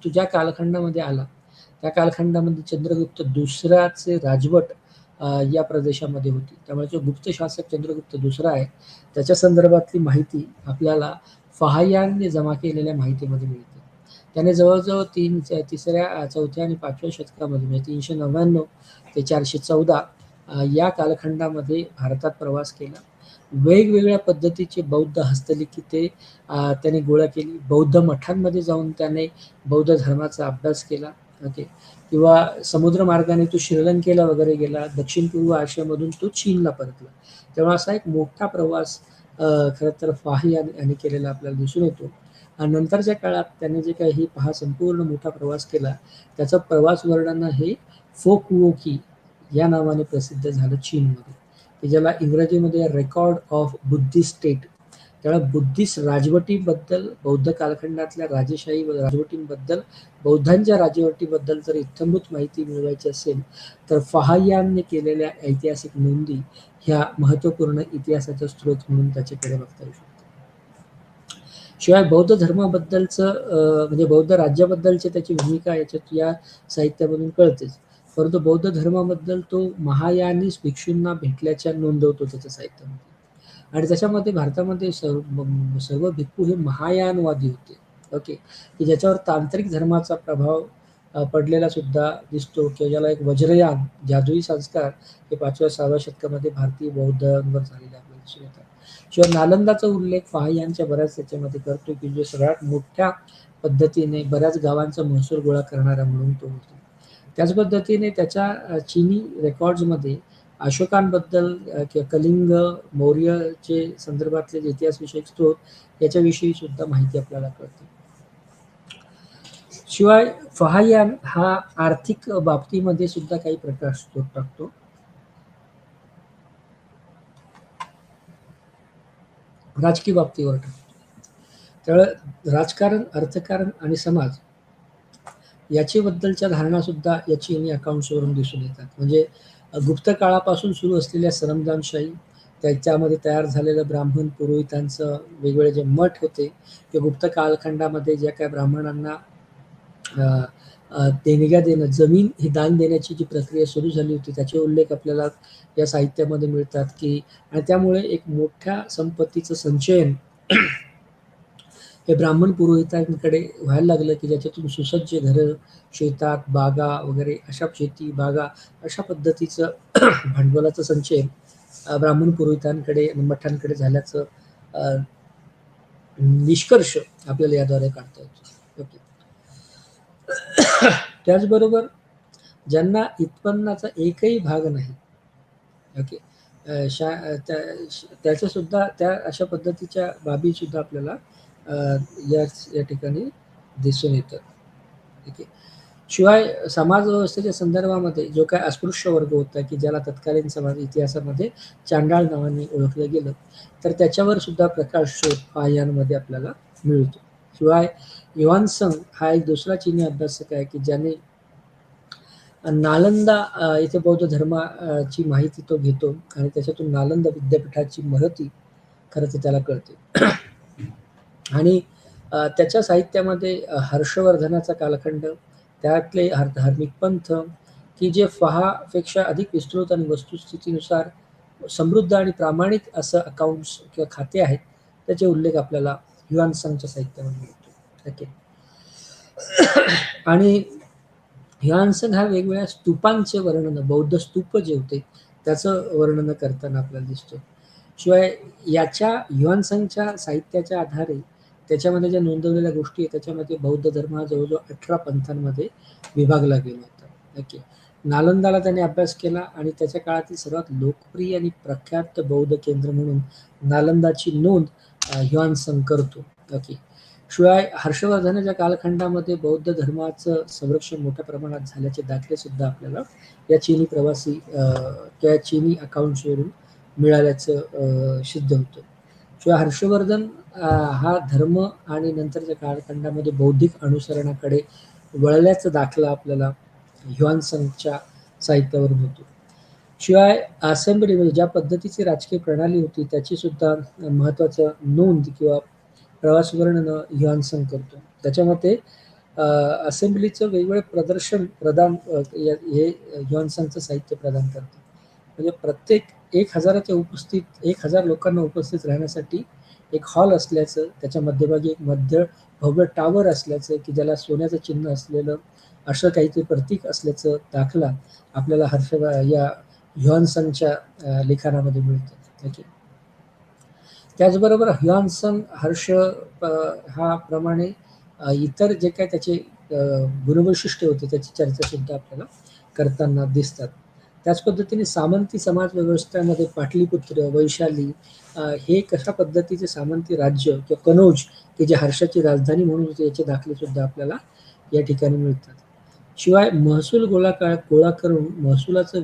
तुझ्या कालखंडामध्ये आला त्या कालखंडामध्ये चंद्रगुप्त दुसऱ्याचे राजवट या प्रदेशामध्ये होती. त्यामुळे जो गुप्त शासक चंद्रगुप्त दुसरा आहे त्याच्या संदर्भातली माहिती आपल्याला फाहियानने जमा केलेल्या माहितीमध्ये मिळते. त्याने जवळजवळ तिसऱ्या, चौथ्या आणि 5व्या शतकामध्ये म्हणजे 399 ते 414 या कालखंडामध्ये भारतात प्रवास केला. वेगवेगळ्या पद्धतीचे बौद्ध हस्तलिखिते त्याने गोळा केली. बौद्ध मठांमध्ये जाऊन त्याने बौद्ध धर्माचा अभ्यास केला. ओके. किंवा समुद्र मार्गाने तो श्रीलंकेला वगैरे गेला, दक्षिण पूर्व आशियामधून तो चीनला परतला. तेव्हा असा एक मोठा प्रवास खरं तर फाहियान यांनी केलेला आपल्याला दिसून येतो. आणि नंतरच्या काळात त्याने जे काही संपूर्ण मोठा प्रवास केला त्याचं प्रवास वर्णन हे फोकवोकी या नावाने प्रसिद्ध झालं चीनमध्ये, की ज्याला इंग्रजीमध्ये रेकॉर्ड ऑफ बुद्धिस्ट स्टेट. त्यामुळे बुद्धिस्ट राजवटीबद्दल, बौद्ध कालखंडातल्या राजेशाही राजवटींबद्दल, बौद्धांच्या राजवटीबद्दल जर इत्थंभूत माहिती मिळवायची असेल तर फाहियानने केलेल्या ऐतिहासिक नोंदी ह्या महत्त्वपूर्ण इतिहासाचा स्रोत म्हणून त्याच्याकडे बघता येऊ शकतो. शिवाय बौद्ध धर्माबद्दलचं म्हणजे बौद्ध राज्याबद्दलची त्याची भूमिका याच्यात या साहित्यामधून कळतेच. परंतु बौद्ध धर्माबद्दल तो महायानीस भिक्षूंना भेटल्याच्या नोंदवतो त्याच्या साहित्यामध्ये. आणि त्याच्यामध्ये भारतामध्ये सर्व भिक्खू हे महायानवादी होते. ओके. की ज्याच्यावर तांत्रिक धर्माचा प्रभाव पडलेला सुद्धा दिसतो किंवा ज्याला एक वज्रयान जादुई संस्कार हे 5व्या-6व्या शतकामध्ये भारतीय बौद्धांवर झालेले आपल्याला दिसून येतात. शिवाय नालंदाचा उल्लेख फाहियानच्या बऱ्याच त्याच्यामध्ये करतो की जो सगळ्यात मोठ्या पद्धतीने बऱ्याच गावांचा महसूल गोळा करणारा म्हणून तो होतो. त्याच पद्धतीने त्याच्या चीनी रेकॉर्ड्समध्ये अशोकांबद्दल किंवा कलिंग, मौर्यचे संदर्भातले जे इतिहासविषयक स्रोत याच्याविषयी सुद्धा माहिती आपल्याला कळते. शिवाय फाहियान हा आर्थिक बाबतीमध्ये सुद्धा काही प्रकाश टाकतो. राजकीय बाबतीवर टाकतो. त्यामुळे राजकारण, अर्थकारण आणि समाज याच्याबद्दलच्या धारणा सुद्धा या चीनी अकाउंट्सवरून दिसून येतात. म्हणजे गुप्त काळापासून सुरू असलेल्या सरंजामशाही, त्याच्यामध्ये तयार झालेलं ब्राह्मण पुरोहितांचं वेगवेगळे जे मठ होते ते गुप्त कालखंडामध्ये ज्या काही ब्राह्मणांना देणग्या देणं, जमीन ही दान देण्याची जी प्रक्रिया सुरू झाली होती त्याचे उल्लेख आपल्याला या साहित्यामध्ये मिळतात. की आणि त्यामुळे एक मोठ्या संपत्तीचं संचयन हे ब्राह्मण पुरोहितांकडे व्हायला लागलं की ज्याच्यातून सुसज्ज घरं, शेतात बागा वगैरे अशा शेती बागा अशा पद्धतीचं भांडवलाचं संचयन ब्राह्मण पुरोहितांकडे आणि मठांकडे झाल्याचं निष्कर्ष आपल्याला याद्वारे काढता येतो. ओके. त्याचबरोबर ज्यांना उत्पन्नाचा एकही भाग नाही, ओके, त्याचं सुद्धा त्या अशा पद्धतीच्या बाबी सुद्धा आपल्याला या ठिकाणी दिसून येतं. ठीक आहे. शिवाय समाज व्यवस्थेच्या संदर्भामध्ये जो काय अस्पृश्य वर्ग होता की ज्याला तत्कालीन समाज इतिहासामध्ये चांडाळ नावाने ओळखलं गेलं तर त्याच्यावर सुद्धा प्रकाश शोध फाहियानमध्ये आपल्याला मिळतो. शिवाय युआनसंग हा एक दुसरा चीनी अभ्यासक आहे की ज्याने नालंदा येथे बौद्ध धर्माची माहिती तो घेतो आणि त्याच्यातून नालंदा विद्यापीठाची महती खरं तर त्याला कळते. आणि त्याच्या साहित्यामध्ये हर्षवर्धनाचा कालखंड, त्यातले धार्मिक पंथ, की जे पेक्षा अधिक विस्तृत आणि वस्तुस्थितीनुसार समृद्ध आणि प्रामाणिक असं अकाउंट्स किंवा खाते आहेत, त्याचे उल्लेख आपल्याला ह्युआनसांगच्या साहित्यामध्ये मिळतो. ओके. आणि ह्युआनसांग हा वेगवेगळ्या स्तूपांचे वर्णन, बौद्ध स्तूप जे होते त्याचं वर्णन करताना आपल्याला दिसतो. शिवाय याच्या ह्युआनसांगच्या साहित्याच्या आधारे त्याच्यामध्ये ज्या नोंदवलेल्या गोष्टी आहेत त्याच्यामध्ये बौद्ध धर्म हा जवळजवळ 18 पंथांमध्ये विभागला गेला होता. ओके. नालंदाला त्याने अभ्यास केला आणि त्याच्या काळातील सर्वात लोकप्रिय आणि प्रख्यात बौद्ध केंद्र म्हणून नालंदाची नोंद ह्युआनसांग करतो. ओके. शिवाय हर्षवर्धनाच्या कालखंडामध्ये बौद्ध धर्माचं संरक्षण मोठ्या प्रमाणात झाल्याचे दाखले सुद्धा आपल्याला या चीनी प्रवासी किंवा चीनी अकाउंट्सवरून मिळाल्याचं सिद्ध होतं. शिवाय हर्षवर्धन हा धर्म आणि नंतरच्या कालखंडामध्ये बौद्धिक अनुसरणाकडे वळल्याचा दाखला आपल्याला ह्युआनसांगच्या साहित्यावरून होतो. शिवाय असेंब्ली म्हणजे ज्या पद्धतीची राजकीय प्रणाली होती त्याची सुद्धा महत्त्वाचं नोंद किंवा प्रवास वर्णन ह्युआनसांग करतो. त्याच्यामध्ये असेंब्लीचं वेगवेगळे प्रदर्शन हे ह्युआनसांगचं साहित्य प्रदान करतं. म्हणजे प्रत्येक 1000 लोकांना उपस्थित राहण्यासाठी एक हॉल असल्याचं, त्याच्या मध्यभागी एक भव्य टावर असल्याचं, की ज्याला सोन्याचं चिन्ह असलेलं असं काहीतरी प्रतीक असल्याचं दाखला आपल्याला या ह्युआनसांगच्या लिखाणामध्ये मिळतं. ओके. त्याचबरोबर ह्युआनसांग हा प्रमाणे इतर जे काही त्याचे गुणवैशिष्ट्य होते त्याची चर्चा सुद्धा आपल्याला करताना दिसतात. त्याच पद्धतीने सामंती समाज व्यवस्थेमध्ये पाटलीपुत्र, वैशाली हे कशा पद्धतीचे सामंती राज्य किंवा कनौज की जे हर्षाची राजधानी म्हणून होते याचे दाखले सुद्धा आपल्याला या ठिकाणी मिळतात. शिवाय महसूल गोळा करून महसुलाचं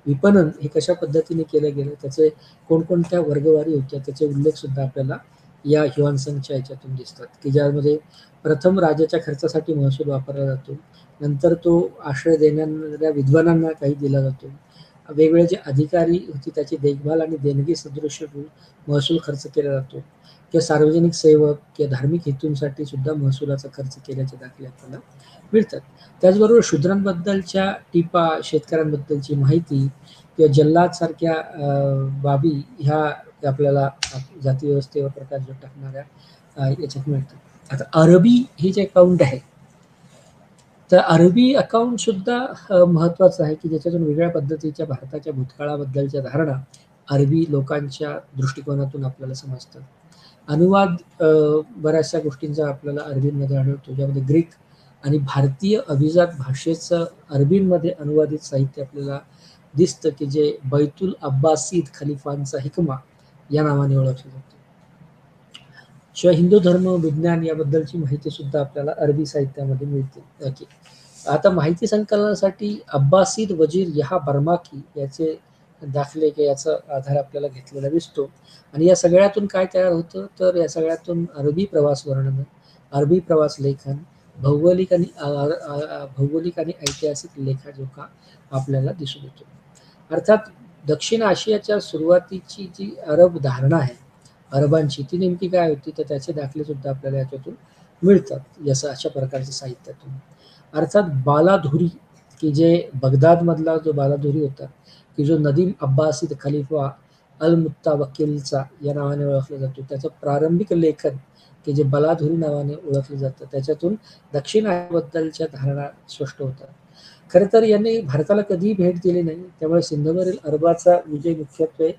विपणन हे कशा पद्धतीने केलं गेलं, त्याचे कोणकोणत्या वर्गवारी होत्या त्याचे उल्लेख सुद्धा आपल्याला या ह्युआनसांगच्या याच्यातून दिसतात, की ज्यामध्ये प्रथम राजाच्या खर्चासाठी महसूल वापरला जातो, नंतर तो आश्रय देणाऱ्या विद्वानांना काही दिला जातो, वेगवेगळे जे अधिकारी होते त्याची देखभाल आणि देणगी सदृश महसूल खर्च केला जातो, किंवा सार्वजनिक सेवक किंवा धार्मिक हेतूंसाठी सुद्धा महसुलाचा खर्च केल्याचे दाखले आपल्याला मिळतात. त्याचबरोबर शूद्रांबद्दलच्या टीपा, शेतकऱ्यांबद्दलची माहिती किंवा जल्लाद सारख्या बाबी ह्या आपल्याला जाती व्यवस्थेवर प्रकाश टाकणाऱ्या याच्यात मिळतात. आता अरबी ही जे अकाउंट आहे तर अरबी अकाउंट सुद्धा महत्त्वाचं आहे, की ज्याच्यातून वेगळ्या पद्धतीच्या भारताच्या भूतकाळाबद्दलच्या धारणा अरबी लोकांच्या दृष्टिकोनातून आपल्याला समजतात. अनुवाद बऱ्याचशा गोष्टींचा आपल्याला अरबीमध्ये आढळतो, ज्यामध्ये ग्रीक आणि भारतीय अभिजात भाषेचं अरबीमध्ये अनुवादित साहित्य आपल्याला दिसतं, की जे बैतुल अब्बासीद खलिफांचा हिकमा या नावाने ओळखलं जातं. शिवाय हिंदू धर्म, विज्ञान याबद्दलची माहिती सुद्धा आपल्याला अरबी साहित्यामध्ये मिळते. ओके. आता माहिती संकलनासाठी अब्बासीद वजीर यहा बर्माकी याचे दाखले किंवा याचा आधार आपल्याला घेतलेला दिसतो. आणि या सगळ्यातून काय तयार होतं, तर या सगळ्यातून अरबी प्रवास वर्णन, अरबी प्रवास लेखन, भौगोलिक आणि ऐतिहासिक लेखाजोखा आपल्याला दिसून येतो. अर्थात दक्षिण आशियाच्या सुरुवातीची जी अरब धारणा आहे अरबांची, ती नेमकी काय होती, तर त्याचे दाखले सुद्धा आपल्याला याच्यातून मिळतात अशा प्रकारच्या साहित्यातून. अर्थात बालाधुरी, की जे बगदादमधला जो बालाधुरी होता, की जो नदीम अब्बासीद खलिफा अल मुत्तावकिलचा या नावाने ओळखला जातो, त्याचं प्रारंभिक लेखन की जे बलाधुरी नावाने ओळखलं जातं, त्याच्यातून दक्षिण आशियाबद्दलच्या धारणा स्पष्ट होतात. खरं तर यांनी भारताला कधीही भेट दिली नाही, त्यामुळे सिंधूवरील अरबाचा विजय मुख्यत्वे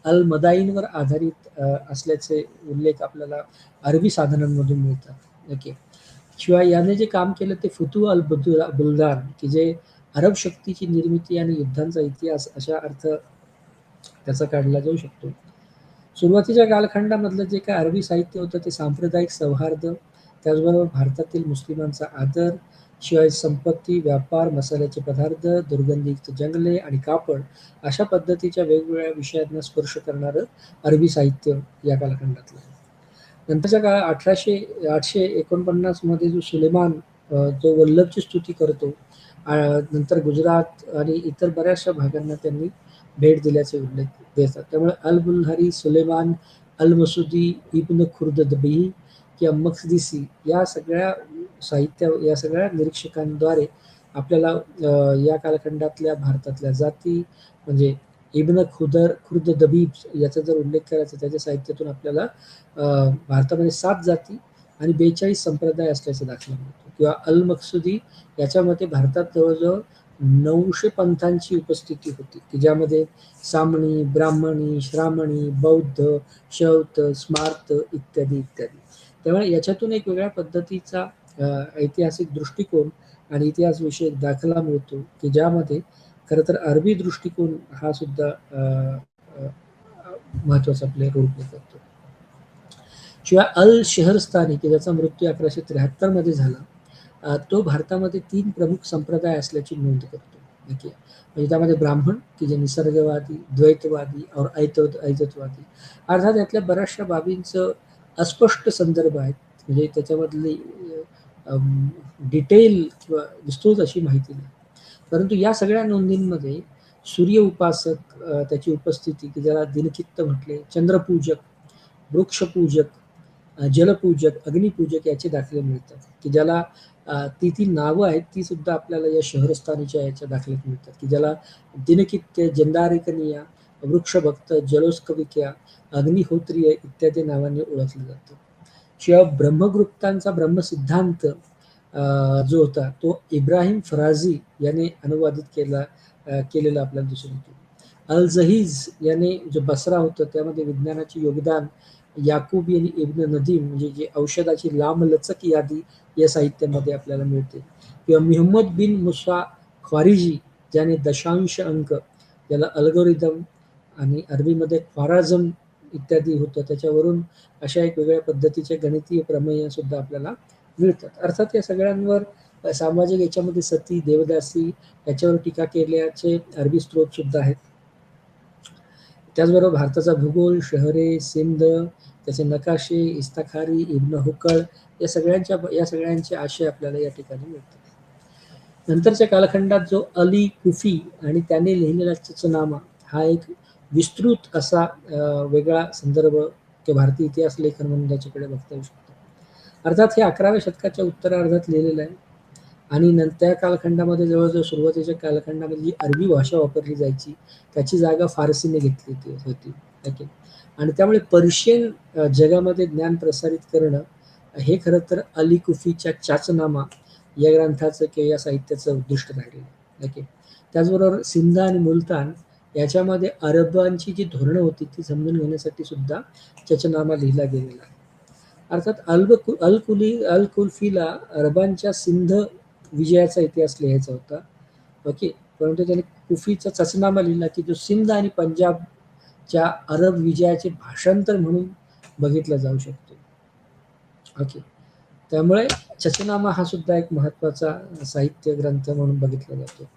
अल मदाईनवर आधारित असल्याचे उल्लेख आपल्याला अरबी साधनांमधून मिळतात. ओके. शिवाय याने जे काम केलं ते फुतू अल बुलदान, की जे अरब शक्तीची निर्मिती आणि युद्धांचा इतिहास अशा अर्थ त्याचा काढला जाऊ शकतो. सुरुवातीच्या कालखंडामधलं जे काही अरबी साहित्य होतं ते सांप्रदायिक सौहार्द, त्याचबरोबर भारतातील मुस्लिमांचा आदर, शिवाय संपत्ती, व्यापार, मसाल्याचे पदार्थ, दुर्गंधीयुक्त जंगले आणि कापड अशा पद्धतीच्या वेगवेगळ्या विषयांना स्पर्श करणारं अरबी साहित्य या कालखंडातलं आहे. नंतरच्या काळात 849 मध्ये जो सुलेमान जो वल्लभची स्तुती करतो नंतर गुजरात आणि इतर बऱ्याचशा भागांना त्यांनी भेट दिल्याचे उल्लेख देतात. त्यामुळे अल बुल्हारी, सुलेमान, अल मसुदी, इब्न खुर्ददबी किंवा मखदिसी या सगळ्या या सगळ्या निरीक्षकांद्वारे आपल्याला या कालखंडातल्या भारतातल्या जाती म्हणजे इब्न खुर्ददबी याचा जर उल्लेख करायचा त्याच्या साहित्यातून आपल्याला भारतामध्ये 7 जाती आणि 42 संप्रदाय असल्याचा दाखला मिळतो. किंवा अल मकसुदी याच्यामध्ये भारतात जवळजवळ 900 पंथांची उपस्थिती होती की ज्यामध्ये सामणी, ब्राह्मणी, श्रामणी, बौद्ध, शौत, स्मार्त इत्यादी इत्यादी. त्यामुळे याच्यातून एक वेगळ्या पद्धतीचा ऐतिहासिक दृष्टिकोन आणि इतिहास विषयक दाखला मिळतो की ज्यामध्ये खरं तर अरबी दृष्टिकोन हा सुद्धा महत्वाचा प्ले रोल प्ले करतो. शिवाय अल शहरस्थानी की ज्याचा मृत्यू 1173 मध्ये झाला, तो भारतामध्ये 3 प्रमुख संप्रदाय असल्याची नोंद करतो. म्हणजे त्यामध्ये ब्राह्मण की जे निसर्गवादी, द्वैतवादी और ऐजतवादी, अर्थात यातल्या बऱ्याचशा बाबींचं अस्पष्ट संदर्भ आहेत. म्हणजे त्याच्यामधली डिटेल किंवा विस्तृत अशी माहिती नाही. परंतु या सगळ्या नोंदींमध्ये सूर्य उपासक, त्याची उपस्थिती की ज्याला दिनचित्त म्हटले, चंद्रपूजक, वृक्षपूजक, जलपूजक, अग्निपूजक याचे दाखले मिळतात की ज्याला ती नावं आहेत ती सुद्धा आपल्याला या शहरस्थानीच्या याच्या दाखल्यात मिळतात की ज्याला दिनकित्य, जंदारिकनिया, वृक्षभक्त, जलोस्कविक्या, अग्निहोत्रीय इत्यादी नावांनी ओळखलं जातं. शिवाय ब्रह्मगुप्तांचा ब्रह्मसिद्धांत जो होता तो इब्राहिम फराजी याने अनुवादित केलेला आपल्याला दिसून येतो. अल जहीज याने जो बसरा होतं त्यामध्ये विज्ञानाचे योगदान याकूब आणि इब्न नदीम म्हणजे जे औषधाची लांबलचक यादी या साहित्यामध्ये आपल्याला मिळते. किंवा मुहम्मद बिन मुसा ख्वारिजी ज्याने दशांश अंक ज्याला अल्गोरिदम आणि अरबीमध्ये ख्वाराझम इत्यादी होतं त्याच्यावरून अशा एक वेगळ्या पद्धतीचे गणितीय प्रमेय सुद्धा आपल्याला मिळतात. अर्थात या सगळ्यांवर सामाजिक याच्यामध्ये सती, देवदासी याच्यावर टीका केल्याचे अरबी स्त्रोत सुद्धा आहेत. त्याचबरोबर भारताचा भूगोल, शहरे, सिंध, त्याचे नकाशे, इस्ताखारी, इब्न हुकळ या सगळ्यांचे आशय आपल्याला या ठिकाणी मिळतात. नंतरच्या कालखंडात जो अली कुफी आणि त्याने लिहिलेला चचनामा हा एक विस्तृत असा वेगळा संदर्भ किंवा भारतीय इतिहास लेखन म्हणून त्याच्याकडे बघता येऊ शकतो. अर्थात हे 11व्या शतकाच्या उत्तरार्धात लिहिलेलं आहे आणि त्या कालखंडामध्ये जवळजवळ सुरुवातीच्या कालखंडामध्ये जी अरबी भाषा वापरली जायची त्याची जागा फारसीने घेतली होती. आणि त्यामुळे पर्शियन जगामध्ये ज्ञान प्रसारित करणं हे खरं तर अली कुफीच्या चाचनामा या ग्रंथाचं किंवा या साहित्याचं उद्दिष्ट राहिलेलं. त्याचबरोबर सिंध आणि मुलतान याच्यामध्ये अरबांची जी धोरणं होती ती समजून घेण्यासाठी सुद्धा चचनामा लिहिला गेलेला आहे. अर्थात अल कुल्फीला अरबांच्या सिंध विजयाचा इतिहास लिहायचा होता. परंतु त्याने कुफीचा चचनामा लिहिला की जो सिंध आणि पंजाबच्या अरब विजयाचे भाषांतर म्हणून बघितला जाऊ शकतो. त्यामुळे चचनामा हा सुद्धा एक महत्वाचा साहित्य ग्रंथ म्हणून बघितला जातो.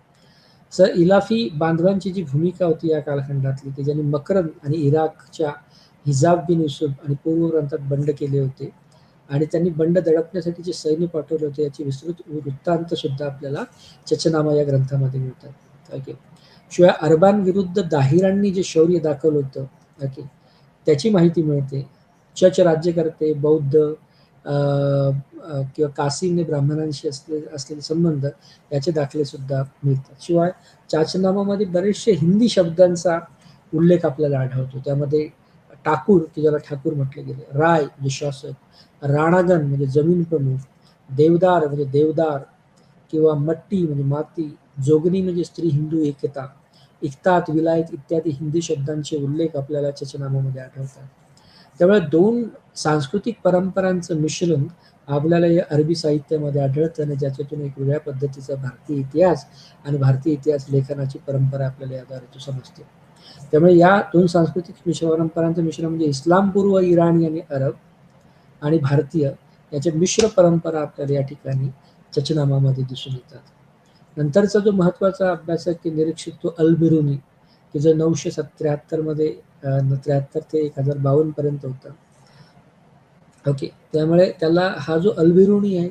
इलाफी बांधवांची जी भूमिका होती या कालखंडातली की ज्यांनी मकरन आणि इराकच्या हिजाब बिन युसुफ आणि पूर्व प्रांतात बंड केले होते आणि त्यांनी बंड दडपण्यासाठी जे सैन्य पाठवले होते याची विस्तृत वृत्तांत सुद्धा आपल्याला चचनामा या ग्रंथामध्ये मिळतात. शिवाय अरबांविरुद्ध दाहिरांनी जे शौर्य दाखवलं होतं त्याची माहिती मिळते. चच राज्यकर्ते, बौद्ध किंवा कासीमने ब्राह्मणांशी असलेले संबंध याचे दाखले सुद्धा मिळतात. शिवाय चाचनामामध्ये बरेचसे हिंदी शब्दांचा उल्लेख आपल्याला आढळतो. त्यामध्ये ठाकूर की ज्याला ठाकूर म्हटले गेले, राय म्हणजे शासक, राणागण म्हणजे जमीन प्रमुख, देवदार म्हणजे देवदार किंवा मट्टी म्हणजे माती, जोगनी म्हणजे स्त्री हिंदू एकता, इक्तात, विलायत इत्यादी हिंदी शब्दांचे उल्लेख आपल्याला चचनामामध्ये आढळतात. त्यामुळे 2 सांस्कृतिक परंपरांचं मिश्रण आपल्याला या अरबी साहित्यामध्ये आढळतं आणि ज्याच्यातून एक वेगळ्या पद्धतीचा भारतीय इतिहास आणि भारतीय इतिहास लेखनाची परंपरा आपल्याला याद्वारे समजते. त्यामुळे या 2 सांस्कृतिक परंपरांचं मिश्रण म्हणजे इस्लाम पूर्व इराणी आणि अरब आणि भारतीय याच्या मिश्र परंपरा आपल्याला या ठिकाणी चचनामामध्ये दिसून येतात. नंतरचा जो महत्वाचा अभ्यासक की निरीक्षक तो अल बिरुनी की जो 973 मध्ये 73 ते 1052 पर्यंत होता. त्यामुळे त्याला हा जो अल बिरुनी आहे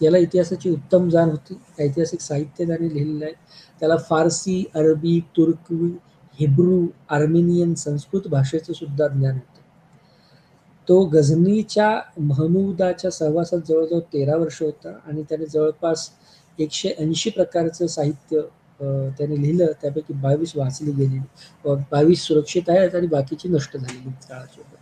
याला इतिहासाची उत्तम जाण होती. ऐतिहासिक साहित्य त्याने लिहिलेलं आहे. त्याला फारसी, अरबी, तुर्की, हिब्रू, आर्मेनियन, संस्कृत भाषेचं सुद्धा ज्ञान होतं. तो गझनीच्या महमूदाच्या सहवासात जवळ-जवळ 13 वर्ष होता आणि त्याने जवळपास 180 प्रकारचं साहित्य त्याने लिहिलं. त्यापैकी 22 वाचली गेलेली, 22 सुरक्षित आहेत आणि बाकीची नष्ट झालेली काळासोबत.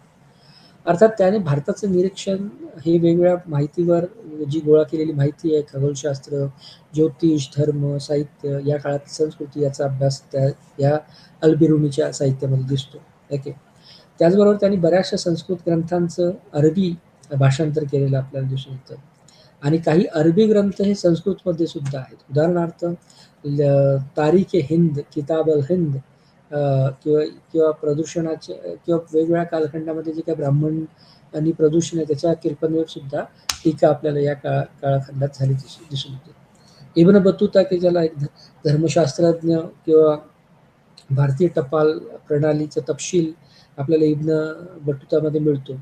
अर्थात त्याने भारताचं निरीक्षण हे वेगवेगळ्या माहितीवर जी गोळा केलेली माहिती आहे, खगोलशास्त्र, ज्योतिष, धर्म, साहित्य, या काळात संस्कृती याचा अभ्यास या अल-बिरुनीच्या साहित्यामध्ये दिसतो. ओके. त्याचबरोबर त्यांनी बऱ्याचशा संस्कृत ग्रंथांचं अरबी भाषांतर केलेलं आपल्याला दिसून येतं आणि काही अरबी ग्रंथ हे संस्कृतमध्ये सुद्धा आहेत. उदाहरणार्थ तारीख-ए-हिंद, किताब-अल-हिंद किंवा किंवा प्रदूषणाच्या किंवा वेगवेगळ्या कालखंडामध्ये जे काही ब्राह्मणांनी प्रदूषण आहे त्याच्या कीर्तनेवर सुद्धा टीका आपल्याला या काळखंडात झाली दिसून येते. इब्न बतूता, की ज्याला एक धर्मशास्त्रज्ञ किंवा भारतीय टपाल प्रणालीचा तपशील आपल्याला इब्न बतूतामध्ये मिळतो.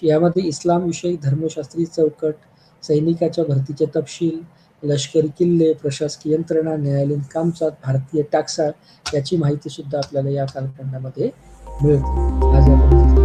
यामध्ये इस्लामविषयक धर्मशास्त्रीय चौकट, सैनिकाच्या भरतीचे तपशील, लष्करी किल्ले, प्रशासकीय यंत्रणा, न्यायालयीन कामकाज, भारतीय टाकसाळ याची माहिती सुद्धा आपल्याला या कालखंडामध्ये मिळते. आज आपण